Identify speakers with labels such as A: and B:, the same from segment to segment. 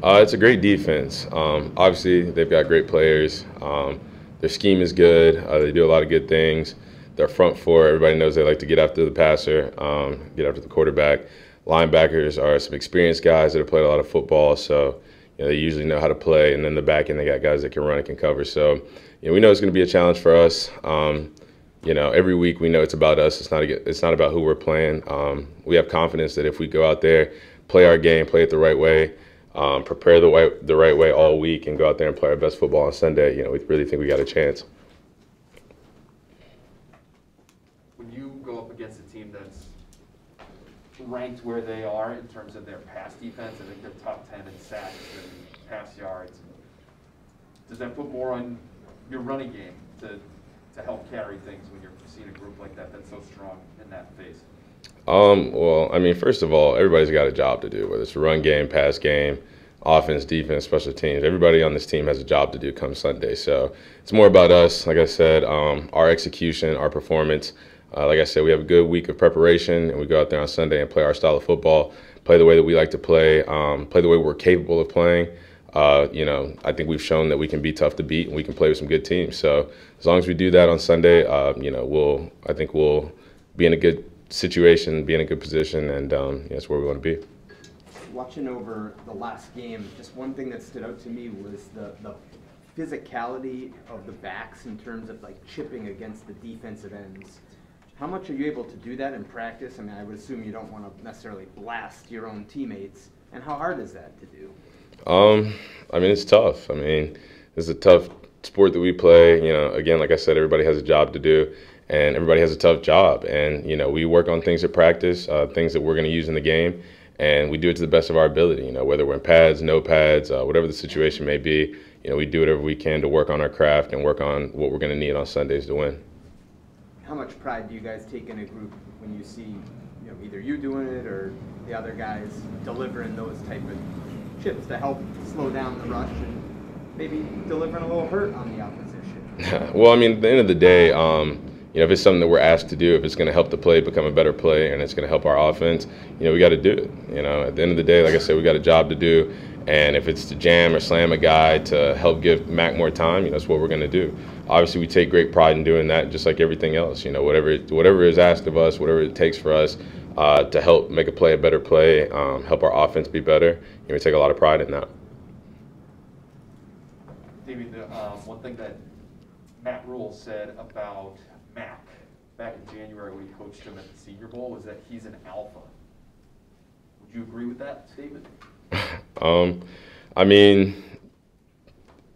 A: It's a great defense. Obviously, they've got great players. Their scheme is good. They do a lot of good things. Their front four, everybody knows they like to get after the passer, get after the quarterback. Linebackers are some experienced guys that have played a lot of football, so they usually know how to play. And then the back end, they got guys that can run and can cover. So we know it's going to be a challenge for us. Every week we know it's about us. It's not about who we're playing. We have confidence that if we go out there, play our game, play it the right way, prepare the right way all week, and go out there and play our best football on Sunday, we really think we got a chance.
B: When you go up against a team that's ranked where they are in terms of their pass defense, I think they're top 10 in sacks and pass yards, does that put more on your running game to help carry things when you're seeing a group like that that's so strong in that phase?
A: Well, first of all, everybody's got a job to do, whether it's a run game, pass game, offense, defense, special teams. Everybody on this team has a job to do come Sunday. So it's more about us, like I said, our execution, our performance. Like I said, we have a good week of preparation, and we go out there on Sunday and play our style of football, play the way that we like to play, play the way we're capable of playing. I think we've shown that we can be tough to beat and we can play with some good teams. So as long as we do that on Sunday, I think we'll be in a good situation, be in a good position, and that's where we want to be.
C: Watching over the last game, just one thing that stood out to me was the physicality of the backs in terms of chipping against the defensive ends. How much are you able to do that in practice? I would assume you don't want to necessarily blast your own teammates. And how hard is that to do?
A: It's tough. It's a tough sport that we play. Again, like I said, everybody has a job to do, and everybody has a tough job. And, we work on things at practice, things that we're going to use in the game, and we do it to the best of our ability. Whether we're in pads, no pads, whatever the situation may be, we do whatever we can to work on our craft and work on what we're going to need on Sundays to win.
C: How much pride do you guys take in a group when you see, either you doing it or the other guys delivering those type of chips to help slow down the rush and maybe delivering a little hurt on the opposition?
A: Well, at the end of the day, if it's something that we're asked to do, if it's going to help the play become a better play and it's going to help our offense, we got to do it. At the end of the day, like I said, we got a job to do. And if it's to jam or slam a guy to help give Mac more time, that's what we're going to do. Obviously, we take great pride in doing that, just like everything else. Whatever is asked of us, whatever it takes for us to help make a play a better play, help our offense be better, we take a lot of pride in that.
B: Damien, one thing that Matt Rule said about Mac back in January when he coached him at the Senior Bowl was that he's an alpha. Would you agree with that statement?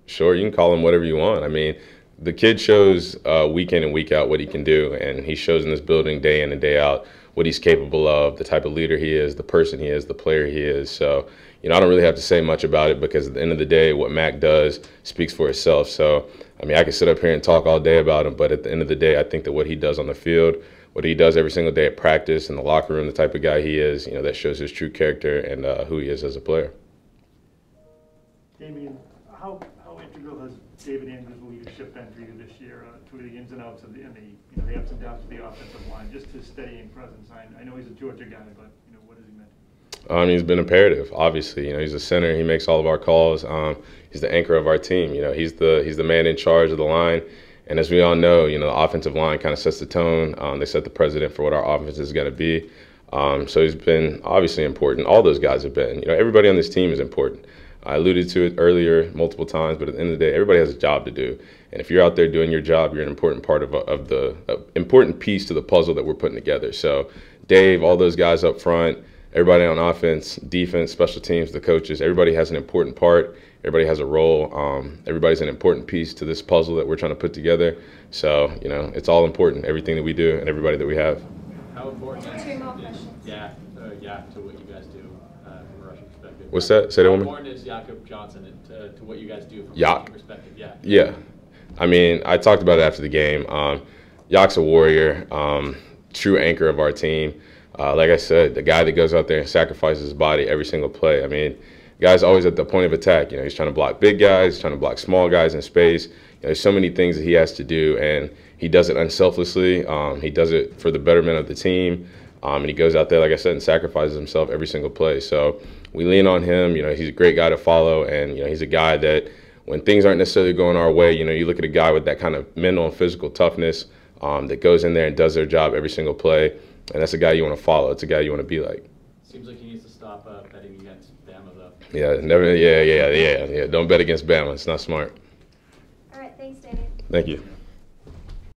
A: Sure, you can call him whatever you want. The kid shows week in and week out what he can do, and he shows in this building day in and day out what he's capable of, the type of leader he is, the person he is, the player he is. So, I don't really have to say much about it because at the end of the day, what Mac does speaks for itself. So, I could sit up here and talk all day about him, but at the end of the day, I think that what he does on the field, what he does every single day at practice, in the locker room, the type of guy he is, that shows his true character and who he is as a player.
D: Damien, how integral has David Andrews' leadership been for you this year to the ins and outs of the ups and downs of the offensive line, just his steadying presence? I know he's a Georgia guy, but what has he meant?
A: He's been imperative. Obviously, he's a center. He makes all of our calls. He's the anchor of our team. He's the man in charge of the line. And as we all know, the offensive line kind of sets the tone. They set the precedent for what our offense is going to be. So he's been obviously important. All those guys have been. Everybody on this team is important. I alluded to it earlier multiple times, but at the end of the day, everybody has a job to do. And if you're out there doing your job, you're an important part of the important piece to the puzzle that we're putting together. So Dave, all those guys up front, everybody on offense, defense, special teams, the coaches, everybody has an important part. Everybody has a role. Everybody's an important piece to this puzzle that we're trying to put together. So, it's all important, everything that we do and everybody that we have.
E: How important is Yak to what you guys do from a rushing perspective?
A: What's that? Say that one more.
E: How important is Jakob Johnson to what you guys do from a
A: Yak
E: rushing perspective?
A: Yeah. I talked about it after the game. Yak's a warrior, true anchor of our team. Like I said, the guy that goes out there and sacrifices his body every single play. Guy's always at the point of attack. He's trying to block big guys, trying to block small guys in space. There's so many things that he has to do, and he does it unselfishly. He does it for the betterment of the team, and he goes out there, like I said, and sacrifices himself every single play. So we lean on him. You know, he's a great guy to follow, and you know, he's a guy that when things aren't necessarily going our way, you know, you look at a guy with that kind of mental and physical toughness that goes in there and does their job every single play, and that's a guy you want to follow. It's a guy you want to be like.
E: Seems like he needs to stop betting against Bama, though.
A: Yeah, never. Yeah. Don't bet against Bama. It's not smart.
F: All right, thanks, Damien.
A: Thank you.